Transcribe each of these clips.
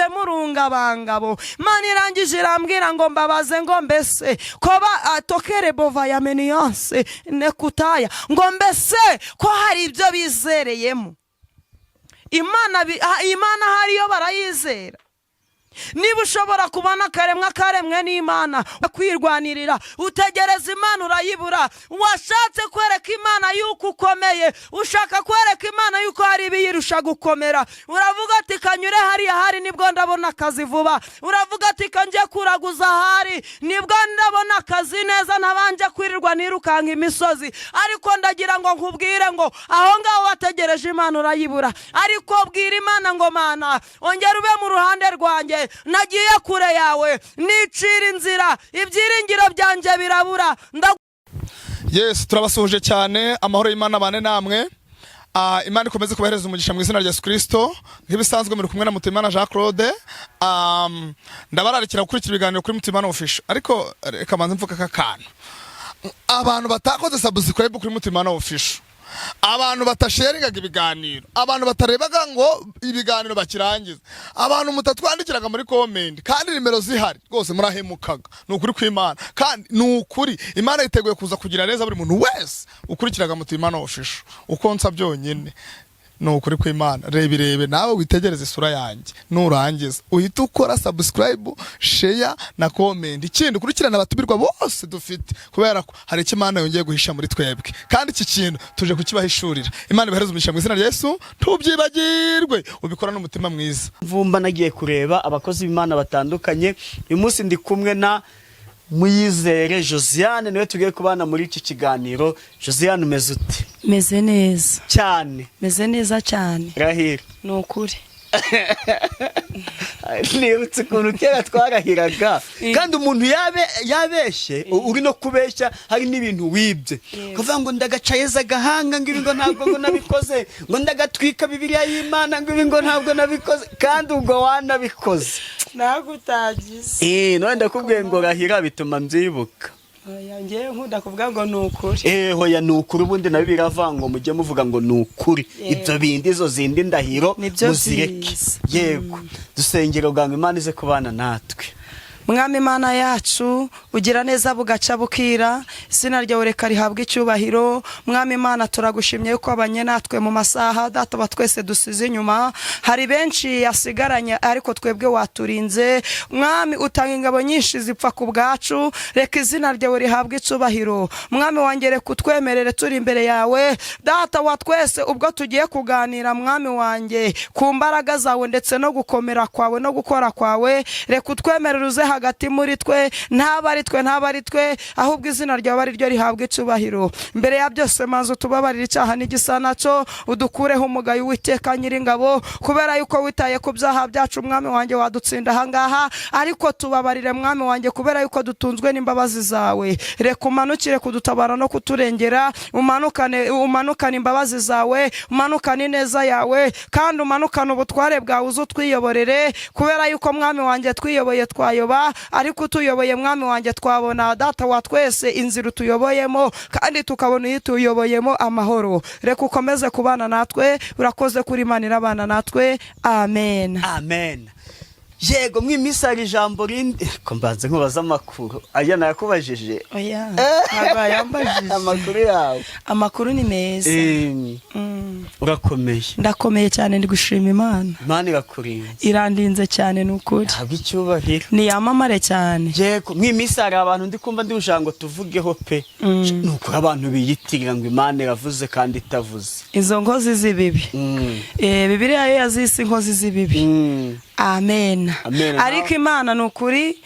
murungabangabo. Imana irangije irambwira ngo mbabaze ngo mbese ko atokere bova ya meniyonse nekutaya ngo mbese ko hari ibyo bizereyemo. Imana hariyo barayizera. Niba ushobora kubona karemwe n'Imana kwirwanirira, utegereza Imana urayibura. Washatse kwereka Imana yuko ukomeye, ushaka kwereka Imana yuko hari ibiyirusha gukomera. Uravuga ati kanyure hariya hari nibwo ndabona akazi vuba. Uravuga ati kanjye kuraguza hari nibwo ndabona akazi neza, ntabanje kwirirwa nirukanka imisozi. Ariko ndagira ngo nkubwire ngo aho ngaho wategereje Imana urayibura. Ariko bwira Imana ngo Mana ongera ube mu ruhande rwanjye, nagiye kure yawe nicira inzira, ibyiringiro byanje birabura. Yes, turabasuhuje cyane. Amahoro y'Imana bane namwe. Imana ikomeze kubahereza umugisha mu izina rya Yesu Kristo. Nk'ibisanzwe muri kumwe na Mutimana Jean Claude. Ndabararikira gukurikira ibiganiro kuri Mutimana Official. Ariko reka manze mvuga kakana. Abantu batakoze subscribe kuri Mutimana Official, abantu batasharingaga ibiganiro, abantu batarebaga ngo ibiganiro bakirangiza, abantu mutatwandikiraga muri comment kandi nimero zihari rwose murahemukaga. Nukuri kw'Imana kandi nukuri Imana iteguye kuza kugira neza buri muntu wese ukurikiraga Mutimana Official. Ukonsa byonyine nukuri kw'Imana, rebe nawe witegereze isura yanjye, nurangiza uhita ukora subscribe, share na comment. Ikindi ukurikirana abatubirwa bose dufite, kubera ko hari icyo Imana yongeye guhisha muri twebwe, kandi iki kintu tuje kukibahishurira. Imana ibahereze umugisha mu izina rya Yesu, tubyibagirwe ubikora n'umutima mwiza. Vumba nagiye kureba abakozi b'Imana batandukanye. Uyu munsi ndi kumwe na Muyizere Josiane, niwe tugiye kubana muri iki kiganiro. Josiane, umeze ute? Meze neza cyane. Meze neza cyane. Rahira nukuri. Nibutse ukuntu kera twarahiraga kandi umuntu yabeshye, uri no kubeshya hari n'ibintu wibye, kuvuga ngo ndagacayeza gahanga ngo ibi ngo ntabwo ngo nabikoze, ngo ndagatwika Bibiliya y'Imana ngo ibi ngo ntabwo nabikoze, kandi ubwo wanabikoze nagutagize. None ndakubwiye ngo rahira bituma mbyibuka. Ngewe nkunda kuvuga ngo nukuri. Hoya nukuri, ubundi nabi biravuga ngo mujye muvuga ngo nukuri. Ibyo bindi zo zindi ndahiro muzireke. Yego, dusengera ngo Imana ize kubana natwe. Mwami Imana yacu, ugira neza bugaca bukira, izina ryawe reka rihabwe icyubahiro. Mwami Imana turagushimye yuko abanye natwe mu masaha data ba twese dusize inyuma. Hari benshi yasigaranye ariko twebwe waturinze. Mwami utanga ingabo nyinshi zipfa ku bwacu, reka izina ryawe rihabwe icyubahiro. Mwami wangere kutwemerere turi imbere yawe data wa twese, ubwo tugiye kuganira Mwami wanjye ku mbaraga zawe ndetse no gukomera kwawe no gukora kwawe. Reka utwemerere uze hagati muri twe, ntabari twe ahubwo izina ryawe ari ryo rihabwe icyubahiro. Mbere ya byose maze tubabarira icyaha n'igisa naco, udukureho umugayo Uwiteka Nyiringabo, kubera yuko witaye ku byaha byacu Mwami wanjye wadutsinda ahangaha. Ariko tubabarire Mwami wanjye kubera yuko dutunzwe n'imbabazi zawe. Reka umanukire kudutabara no kuturengera, umanukane imbabazi zawe, umanukane ineza yawe, kandi umanukane ubutware bwawe uzutwiyoborere, kubera yuko Mwami wanjye twiyoboye twayoba, ariko utuyoboye Mwami wanjye twabona data wa twese inzira tuyoboyemo, kandi tukabona iyo tuyoboyemo amahoro. Reka ukomeze kubana natwe, urakoze kuri Imana irabana natwe. Amen. Amen. Yego, mwimisari ijambo rindi ko mbanze nkubaza amakuru. Aya nakubajije. Oya, ntabwo yambajije. Amakuru yawe. Amakuru ni meza. Urakomeye. Ndakomeye cyane, ndi gushima Imana. Imana irakurinze. Irandinze cyane nukuri. Ntabwo icyubahiro. Ni yamamare cyane. Yego, mwimisari abantu ndi kumva ndi ushango tuvugeho pe. Nuko abantu biyitirira ngo Imana iravuze kandi itavuze. Izo nkozi z'ibibi. Bibiliya yo yazise inkozi z'ibibi. Amen. Ariko Imana nukuri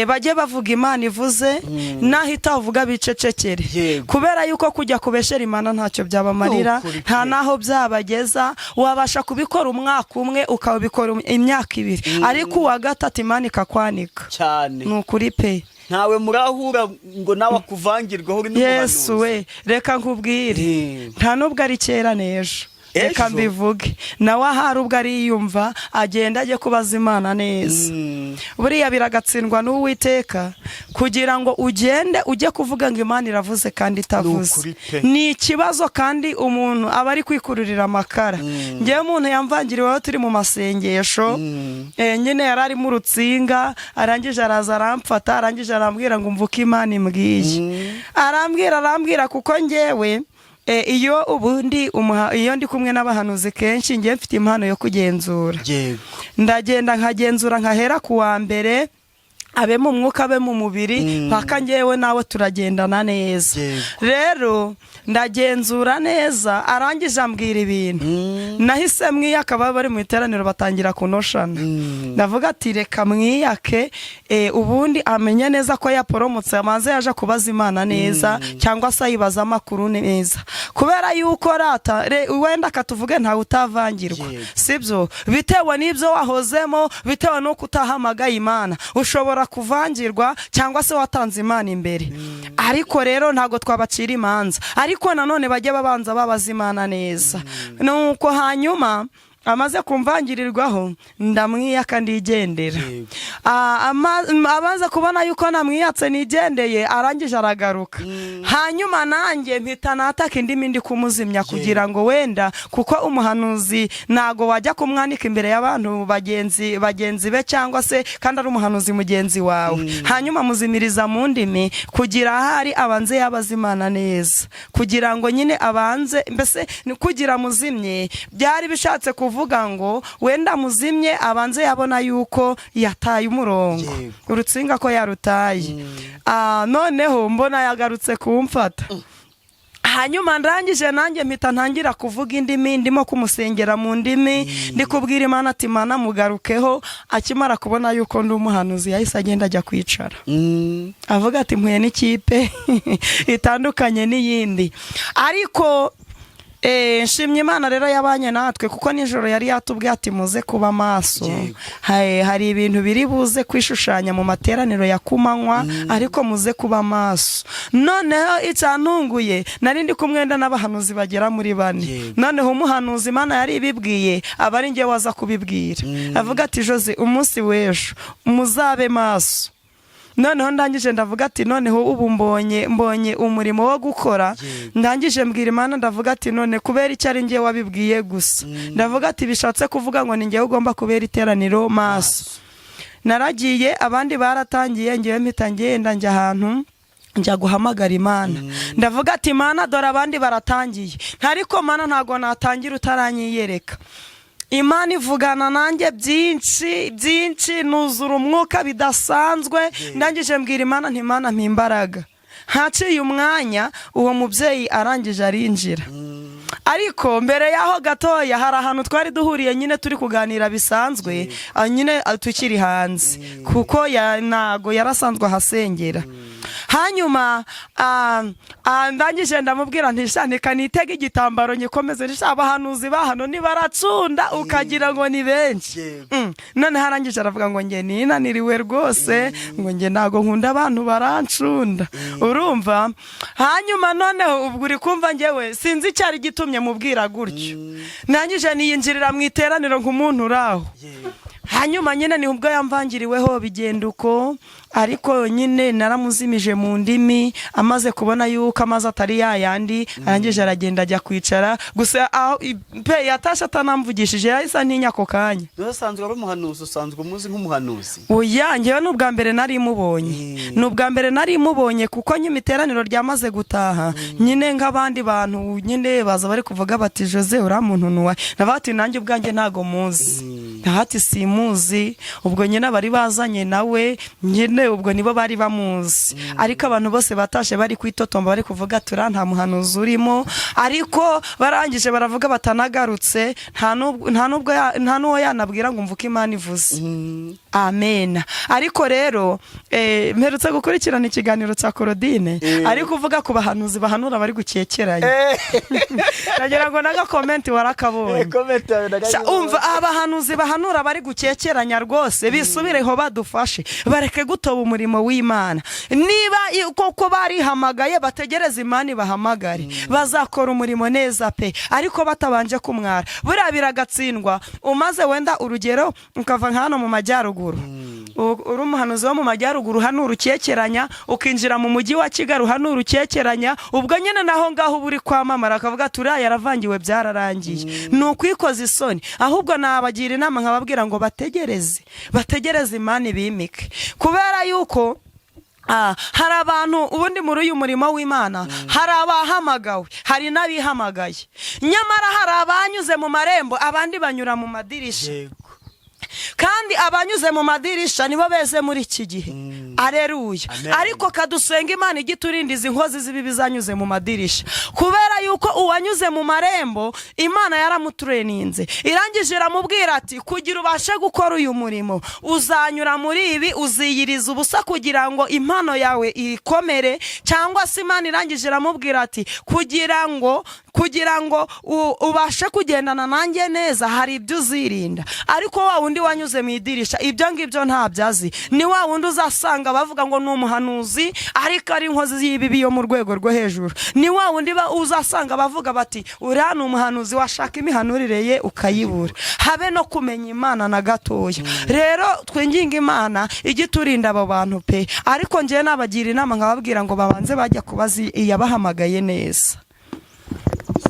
bajye bavuga Imana ivuze, naho itavuga bicecekere, kubera yuko kujya kubeshera Imana ntacyo byabamarira, nta naho byabageza. Wabasha kubikora umwaka umwe ukabikora imyaka ibiri, ariko uwa gatatu Imana ikakwanika cyane. Nukuri pe. Ntawe murahura ngo nawe akuvangirweho uri n'umuhanuzi. Yesu we, reka nkubwire, nta nubwo ari kera n'ejo. reka mbivuge nawe ahari ubwo ariyumva agenda ajye kubaza Imana neza. Buriya biragatsindwa n'Uwiteka kugira ngo ugende ujye kuvuga ngo Imana iravuze kandi itavuze. Ni ikibazo kandi umuntu aba ari kwikururira amakara. Ngewe umuntu yamvangiriweho turi mu masengesho nyine yarari mu rutsinga, arangije araza aramfata, arangije arambwira ngo mvuke Imana imbwiye. Arambwira kuko ngewe iyo ubundi iyo ndi kumwe n'abahanuzi kenshi ngiye mfite impano yo kugenzura. Ndagenda nkagenzura nkahera ku wa mbere, abe mu mwuka abe mu mubiri, paka ngewe nawe turagendana neza. Rero ndagenzura neza, arangije ambwira ibintu nahise mwiyaka. Bari mu iteraniro batangira kunoshana, ndavuga ati reka mwiyake ubundi amenye neza ko yaporomotse, amaze yaje kubaza Imana neza cyangwa se ayibaza amakuru neza, kubera yuko rata wenda katuvuge ntawe utavangirwa, sibyo? Bitewe n'ibyo wahozemo, bitewe n'uko utahamagaye Imana, ushobora kuvangirwa cyangwa se watanze Imana imbere. Ariko rero ntago twabacira imanza, ariko nanone bajye babanza babaza Imana neza. Nuko hanyuma amaze kumvangirirwaho ndamwiyaka ndigendera. Abanza kubona yuko namwiyatse nigendeye, arangije aragaruka. Hanyuma nanjye mpita nataka indimi ndi kumuzimya kugira ngo wenda, kuko umuhanuzi nago wajya kumwanika imbere y'abantu bagenzi be cyangwa se kandi ari umuhanuzi mugenzi wawe, hanyuma muzimiriza mu ndimi kugira ahari abanze yabaza Imana neza, kugira ngo nyine abanze mbese kugira muzimye byari bishatse kuvuga ngo wenda muzimye abanze yabona yuko yataye umurongo, urutsinga ko yarutaye. Noneho mbona yagarutse kumfata. Hanyuma ndangije nanjye mpita ntangira kuvuga indimi, ndimo kumusengera mu ndimi, ndi kubwira Imana ati Mana mugarukeho. Akimara kubona yuko ndi umuhanuzi yahise agenda ajya kwicara, avuga ati mpuye n'ikipe itandukanye n'iyindi. Ariko nshimye Imana rero yabanye natwe, kuko nijoro yari yatubwiye ati muze kuba maso. Hari ibintu biri buze kwishushanya mu materaniro ya kumanywa, ariko muze kuba maso. Noneho icyantunguye, nari ndi kumwenda n'abahanuzi bagera muri 4. Noneho umuhanuzi Imana yari ibibwiye aba ari nge waza kubibwira, avuga ati Jose umunsi w'ejo muzabe maso. Noneho ndangije ndavuga ati noneho ubu mbonye umurimo wo gukora. Ndangije mbwira Imana ndavuga ati none kubera icyo ari nge wabibwiye gusa, ndavuga ati bishatse kuvuga ngo ni nge ugomba kubera iteraniro maso. Naragiye, abandi baratangiye, ngewe mpita ngenda njya ahantu njya guhamagara Imana. Ndavuga ati Imana dore abandi baratangiye, ariko Mana ntago natangira utaranyiyereka. Imana ivugana nanjye byinshi nuzura umwuka bidasanzwe. Ndangije mbwira Imana nti Mana mpimbaraga. Haciye umwanya uwo mubyeyi arangije arinjira. Ariko mbere yaho gatoya hari ahantu twari duhuriye nyine turi kuganira bisanzwe, nyine tukiri hanze, kuko nago yarasanzwe ahasengera. Hanyuma ndangije ndamubwira nti shaneka nitega igitambaro nyikomeze, nisha abahanuzi bahano nibaracunda ukagira ngo ni benshi. None harangije aravuga ngo nge ninaniriwe rwose, ngo nge nago nkunda abantu barancunda, urumva. Hanyuma noneho ubwo uri kumva ngewe sinzi cyari gitumye mubwira gutyo. Nangije niyinjirira mu iteraniro nk'umuntu uraho. Hanyuma nyine ni ubwo yamvangiriweho bigenda uko, ariko nyine naramuzimije mu ndimi. Amaze kubona yuko amaze atari yayandi, arangije aragenda ajya kwicara. Gusa yatashe atanamvugishije, yahise ntinya ako kanya. Usanzwe ari umuhanuzi, usanzwe umuzi nk'umuhanuzi? Oya, ngewe n'ubwa mbere nari mubonye, n'ubwa mbere nari mubonye, kuko nyine iteraniro ryamaze gutaha nyine nk'abandi bantu nyine baza bari kuvuga bati Jose ura muntu nuwa. Nabati nanjye ubwanjye ntago muzi, ntahati simuzi. Ubwo nyine bari bazanye nawe nyine ubwo nibo bari bamuzi, ariko abantu bose batashe bari kwitotomba bari kuvuga tura nta muhanuzi urimo. Ariko barangije baravuga batanagarutse, nta nuwo yanabwira ngo mvuke Imana ivuze. Amen. Ariko rero mperutse gukurikirana ikiganiro cya Claudine ari kuvuga ku bahanuzi bahanura bari gukekeranya. Nagira ngo naga comment warakabonye. Umva abahanuzi bahanura bahanura bari gukekeranya rwose bisubireho badufashe bareke gutoba umurimo w'Imana. Niba koko barihamagaye bategereza Imana ibahamagare bazakora umurimo neza pe, ariko batabanje kumwara. Buriya biragatsindwa umaze wenda urugero ukava hano mu majyaruguru, uri umuhanuzi wo mu majyaruguru hano urukekeranya, ukinjira mu mujyi wa Kigali hano urukekeranya, ubwo nyine naho ngaho buri kwamamara akavuga turiya yaravangiwe byararangiye. Ni ukwikoza isoni. Ahubwo nabagira inama nkababwira ngo bategereze Imana ibimike, kubera yuko hari abantu ubundi muri uyu murimo w'Imana hari abahamagawe hari n'abihamagaye, nyamara hari abanyuze mu marembo abandi banyura mu madirisha, kandi abanyuze mu madirisha nibo beze muri iki gihe. Aleluya. Ariko kadusenga Imana igiturindiza inkozi z'ibibi zanyuze mu madirisha, kubera yuko uwanyuze mu marembo Imana yaramutureninze, irangije iramubwira ati kugira ubashe gukora uyu murimo uzanyura muri ibi, uziyiriza ubusa kugira ngo impano yawe ikomere. Cyangwa se Imana irangije iramubwira ati kugira ngo ubashe kugendana nanjye neza hari ibyo uzirinda. Ariko wa wundi wanyuze mu idirisha ibyo ngibyo ntabyazi, ni wa wundi uzasanga bavuga ngo ni umuhanuzi ariko ari inkozi y'ibibi yo mu rwego rwo hejuru. Ni wa wundi uzasanga bavuga bati uriya ni umuhanuzi washaka imihanurire ye ukayibura. Habe no kumenya Imana na gatoya. Rero twinginga Imana igiturinda abo bantu pe, ariko ngiye nabagira inama nkababwira ngo babanze bajya kubaza iyabahamagaye neza.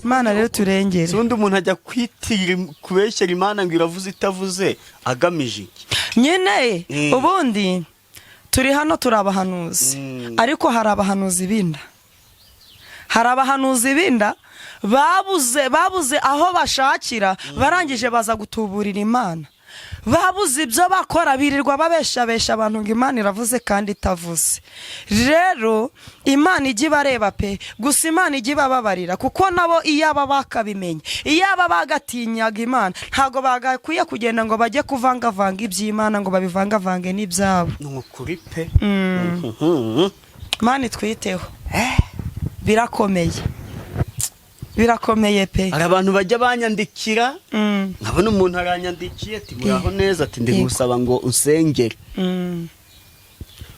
Imana rero turengere. Sundi umuntu ajya kwitira kubeshyera Imana ngo iravuze itavuze agamije iki? Nyine ubundi turi hano turi abahanuzi, ariko hari abahanuzi binda. Hari abahanuzi binda babuze aho bashakira, barangije baza gutuburira Imana. Babuze ibyo bakora birirwa babeshabesha abantu ngo Imana iravuze kandi itavuze. Rero Imana ijye bareba pe, gusa Imana ijye bababarira, kuko nabo iyaba bakabimenya, iyaba bagatinyaga Imana ntago bagakwiye kugenda ngo bajye kuvangavanga iby'Imana ngo babivangavange n'ibyabo. Ni ukuri pe. Imana twiteho. Birakomeye pe. Hari abantu bajya banyandikira, nkabona umuntu aranyandikiye ati muraho neza, ati ndi gusaba ngo usengere.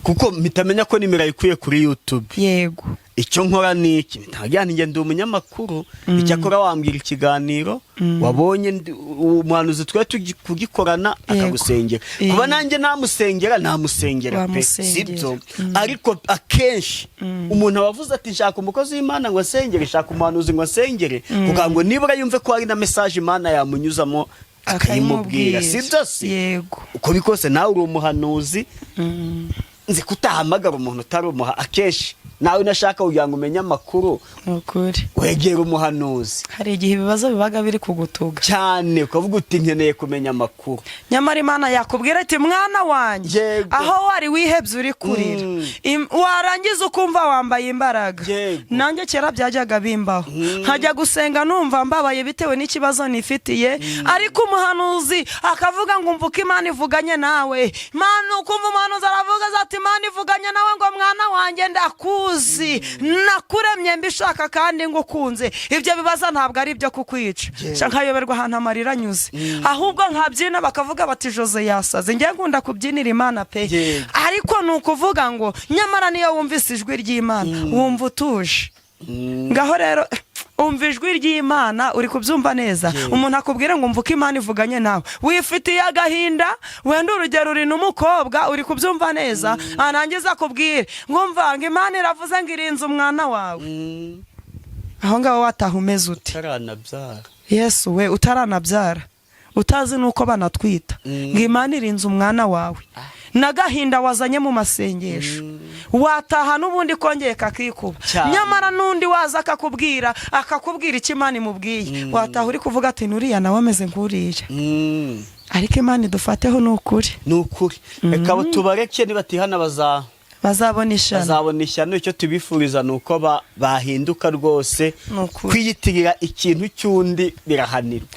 Kuko mitamenya ko nimero ayikuye kuri YouTube. Yego. Icyo nkora ni iki? Ntagira ndi umunyamakuru, icyakora wambwira ikiganiro wabonye umuhanuzi twe kugikorana akagusengera. Kuba nanjye namusengera pe, sibyo. Ariko akenshi umuntu abavuze ati nshaka umukozi w'Imana ngo asengere, nshaka umuhanuzi ngo asengere, kugira ngo nibura yumve ko hari na message Imana yamunyuzamo akayimubwira, sibyo se? Yego. Uko bikose nawe uri umuhanuzi, nzi kutahamagara umuntu utari umuha. Akenshi nawe nashaka kugira ngo umenye amakuru ukuri wegera umuhanuzi. Hari igihe ibibazo bibaga biri kugutuga cyane, ukavuga uti nkeneye kumenya amakuru, nyamara Imana yakubwira ati mwana wanjye aho wari wihebye uri kurira, warangiza ukumva wambaye imbaraga. Nanjye kera byajyaga bimbaho, nkajya gusenga numva mbabaye bitewe n'ikibazo nifitiye, ariko umuhanuzi akavuga ngo mvuka Imana ivuganye nawe. Imana ukumva umuhanuzi aravuga ati Imana ivuganye nawe ngo mwana wanjye ndakuzi, nakuremye mbishaka kandi ngukunze. Ibyo bibaza ntabwo ari byo kukwica. Nkayoberwa ahantu amarira anyuze, ahubwo nkabyina bakavuga bati Jose yasaze. Ngiye nkunda kubyinira Imana pe, ariko ni ukuvuga ngo nyamara niyo wumvise ijwi ry'Imana wumva utuje. Ngaho rero umva ijwi ry'Imana uri kubyumva neza. Umuntu akubwira ngo mvuka Imana ivuganye nawe, wifitiye agahinda, wenda urugero uri n'umukobwa uri kubyumva neza, arangiza akubwire ngo mvanga Imana iravuze ngo irinze umwana wawe. Aho ngaho wataha umeze uti? Utaranabyara. Yesu we, utaranabyara, utazi nuko banatwita ngo Imana irinze umwana wawe, nagahinda wazanye mu masengesho, wataha n'ubundi kongeye kakikuba. Nyamara nundi waza akakubwira icyo Imana imubwiye, wataha uri kuvuga ati nuriya nawe ameze nk'uriya. Ariko Imana idufateho n'ukuri. Reka tubareke nibatihana bazabona ishyano. Icyo tubifuriza ni uko bahinduka rwose. Kwiyitirira ikintu cy'undi birahanirwa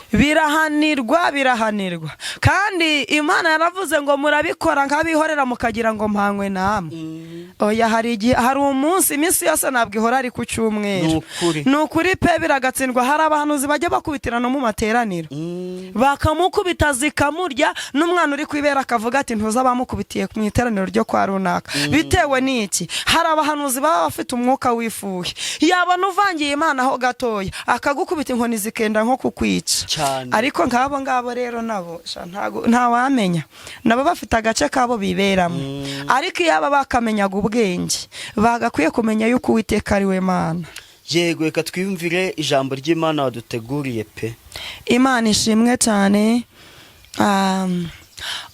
kandi Imana yaravuze ngo murabikora nk'abihorera mukagira ngo mpanywe namwe. Oya, hari iminsi yose ntabwo ihora ari ku cyumweru. Ni ukuri pe, biragatsindwa. Hari abahanuzi bajya bakubitirana mu materaniro bakamukubita zikamurya, n'umwana uri kwibera akavuga ati ntuza bamukubitiye mu iteraniro ryo kwa runaka. Bitewe n'iki? Hari abahanuzi baba bafite umwuka wifuye, yabona uvangiye Imana ho gatoya akagukubita inkoni zikenda nko kukwica. Ariko ngabo rero nabo nta wamenya, nabo bafite agace kabo biberamo. Ariko iyo aba bakamenyaga ubwenge, bagakwiye kumenya yuko Uwiteka ari we Mana. Yego, reka twiyumvire ijambo ry'Imana waduteguriye pe. Imana ishimwe cyane.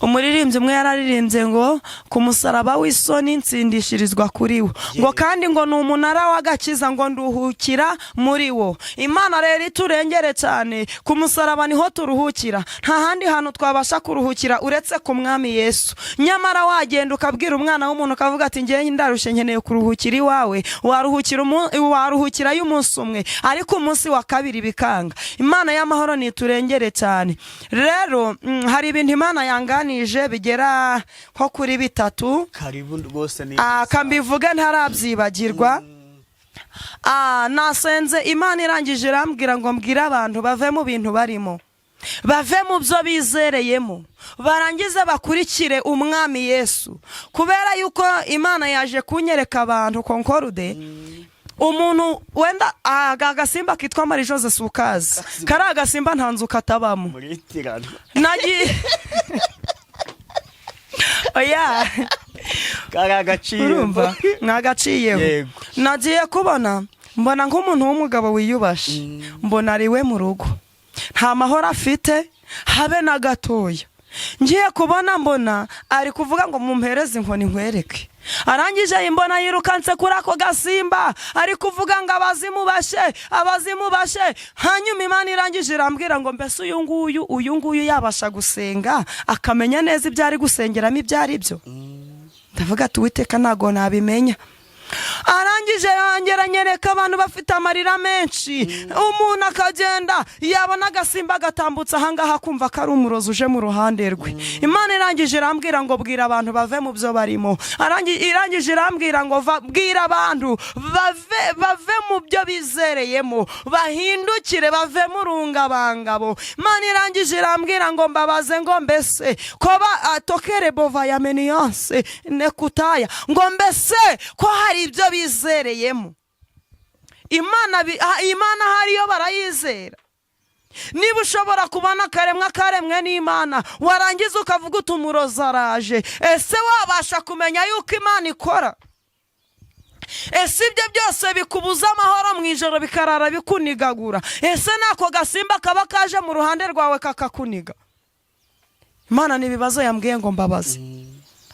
Umuririmbyi umwe yararirimbye ngo ku musaraba w'isoni nsindishirizwa kuri wo, ngo kandi ngo ni umunara w'agakiza, ngo nduhukira muri wo. Imana rero iturengere cyane, ku musaraba niho turuhukira. Nta handi hantu twabasha kuruhukira uretse ku mwami Yesu. Nyamara wagenda ukabwira umwana w'umuntu ukavuga ati ngiye ndarushe nkeneye kuruhukira iwawe, waruhukira y'umunsi umwe, ariko umunsi wa kabiri bikanga. Imana y'amahoro niturengere cyane. Rero hari ibintu Imana yanganije bigera nko kuri 3. Karibu rwose ni kambivuge ntarabyibagirwa. Nasenze Imana irangije irambwira ngo mbwira abantu bave mu bintu barimo, bave mu byo bizereyemo, barangize bakurikire umwami Yesu. Kubera yuko Imana yaje kunyereka abantu Concorde, umuntu wenda agasimba kitwa Marie Jose Sukazi, kari agasimba ntanzu katabamo. Oya, karagaciyeho nagaciyeho. Nagiye kubona mbona nk'umuntu w'umugabo wiyubashe, mbona ari we mu rugo, nta mahoro afite habe na gatoya. Ngiye kubona mbona ari kuvuga ngo mumpereze inkoni nkwereke. Arangije imbona yirukanse kuri ako gasimba ari kuvuga ngo abazimu bashe. Hanyuma Imana irangije irambwira ngo mbese uyu nguyu yabasha gusenga akamenya neza ibyo ari gusengeramo ibyo ari byo. Ndavuga ati Uwiteka ntago nabimenya. Arangije yongera nyereka abantu bafite amarira menshi, umuntu akagenda yabona agasimba gatambutse ahangaha kumva ko ari umurozi uje mu ruhande rwe. Imana irangije irambwira ngo bwira abantu bave mu byo barimo. Irangije irambwira ngo bwira abantu bave mu byo bizereyemo, bahindukire bave mu rungabangabo. Imana irangije irambwira ngo mbabaze ngo mbese ko atokere bova ya meniyanse nekutaya, ngo mbese ko hari ibyo bizereyemo. Imana hariyo barayizera. Niba ushobora kubona karemwe n'Imana, warangiza ukavuga uti umurozi araje, ese wabasha kumenya yuko Imana ikora? Ese ibyo byose bikubuza amahoro mu ijoro bikarara bikunigagura? Ese nako gasimba kaba kaje mu ruhande rwawe kakakuniga? Imana nibibazo yambwiye ngo mbabaze.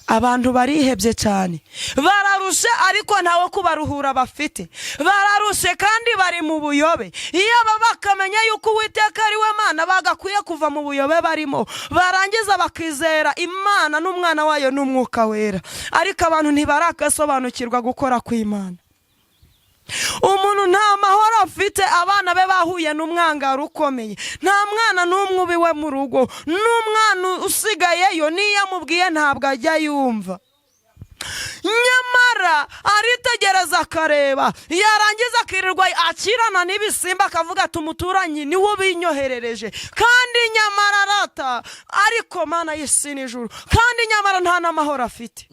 Abantu barihebye cyane, bararushe ariko ntawe kubaruhura bafite, bararushe kandi bari mu buyobe. Iyo bakamenya yuko Uwiteka ari we Mana, bagakwiye kuva mu buyobe barimo, barangiza bakizera Imana n'umwana wayo n'umwuka wera. Ariko abantu ntibarakasobanukirwa gukora kw'Imana. Umuntu nta mahoro afite, abana be bahuye n'umwangaro ukomeye, nta mwana n'umwe ubiwe mu rugo, n'umwana usigayeyo niyo amubwiye ntabwo ajya yumva. Nyamara aritegereza akareba, yarangiza akirirwa akirana n'ibisimba akavuga ati umuturanyi niwe ubinyoherereje, kandi nyamara arata. Ariko Mana y'isi n'ijuru, kandi nyamara nta n'amahoro afite.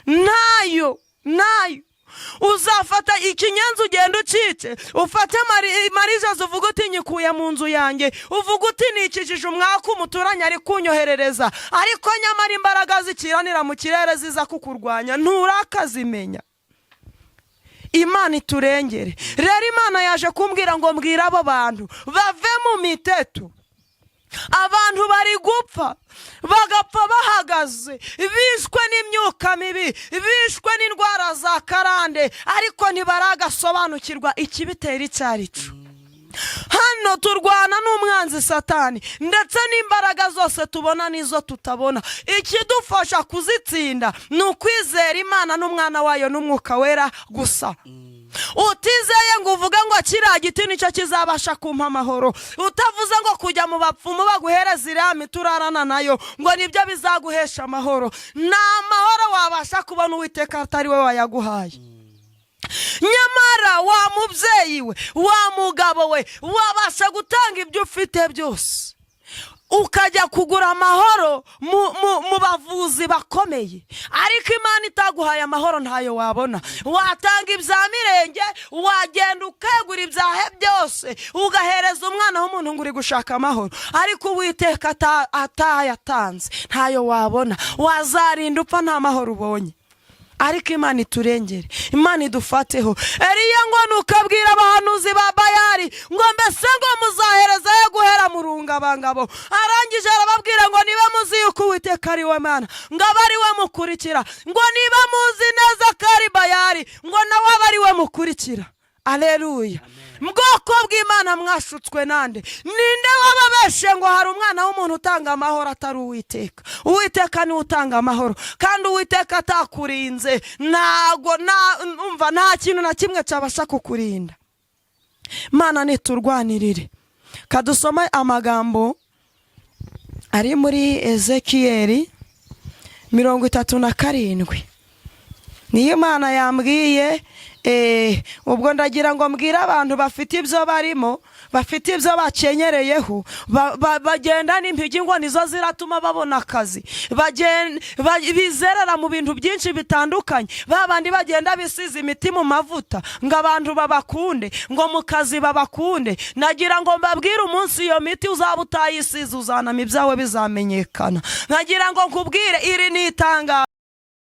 Nayo uzafata ikinyenzi ugenda ucice, ufate Marie Jose uvuga uti nyikuye mu nzu yanjye, uvuga uti nikijije umwaka umuturanyi ari kunyoherereza, ariko nyamara imbaraga zikiranira mu kirere ziza kukurwanya nturakazimenya. Imana iturengere. Rero Imana yaje kumbwira ngo mbwira abo bantu bave mu miteto. Abantu bari gupfa, bagapfa bahagaze, bishwe n'imyuka mibi, bishwe n'indwara za karande, ariko ntibaragasobanukirwa ikibitera icyo ari cyo. hano turwana n'umwanzi Satani, ndetse n'imbaraga zose tubona n'izo tutabona. Ikidufasha kuzitsinda ni ukwizera Imana n'umwana wayo n'umwuka wera gusa. Utizeye ngo uvuge ngo kiriya giti nicyo kizabasha kumpa amahoro, utavuze ngo kujya mu bapfumu baguhereza iriya miti urarana nayo ngo nibyo bizaguhesha amahoro, nta mahoro wabasha kubona Uwiteka atari we wayaguhaye. Nyamara wa mubyeyi we, wa mugabo we, wabasha gutanga ibyo ufite byose ukajya kugura amahoro mu bavuzi bakomeye, ariko Imana itaguhaye amahoro ntayo wabona. Watanga ibya mirenge, wagenda ukegura ibyahe byose ugahereza umwana w'umuntu ngo uri gushaka amahoro, ariko Uwiteka atayatanze ntayo wabona. Wazarinda upfa nta mahoro ubonye. Ariko Imana iturengere, Imana idufateho. Eliya ngo nukabwira abahanuzi ba Bayali ngo mbese ngo muzahereza yo guhera mu rungabangabo. Arangije arababwira ngo niba muzi yuko Uwiteka ari we Mana, ngo abe ari we mukurikira, ngo niba muzi neza ko ari Bayali, ngo nawe abe ari we mukurikira. Aleluya. Mubwoko bw'Imana mwashutswe nande? Ninde wababeshe ngo hari umwana w'umuntu utanga amahoro atari Uwiteka? Uwiteka ni utanga amahoro, kandi Uwiteka atakurinze ntago umva nta kintu na kimwe cyabasha kukurinda. Mana niturwanirire. Kadusome amagambo ari muri Ezekiyeli 37. Niyo Imana yambwiye. Ubwo ndagira ngo mbwira abantu bafite ibyo barimo, bafite ibyo bacenyereyeho, bagenda n'impigi ngo nizo ziratuma babona akazi, bizerera mu bintu byinshi bitandukanye. Babandi bagenda bisize imiti mu mavuta ngo abantu babakunde, ngo mu kazi babakunde. Nagira ngo mbabwire umunsi iyo miti uzaba utayisize uzanama ibyawe bizamenyekana. Nagira ngo nkubwire iri ni itangazo.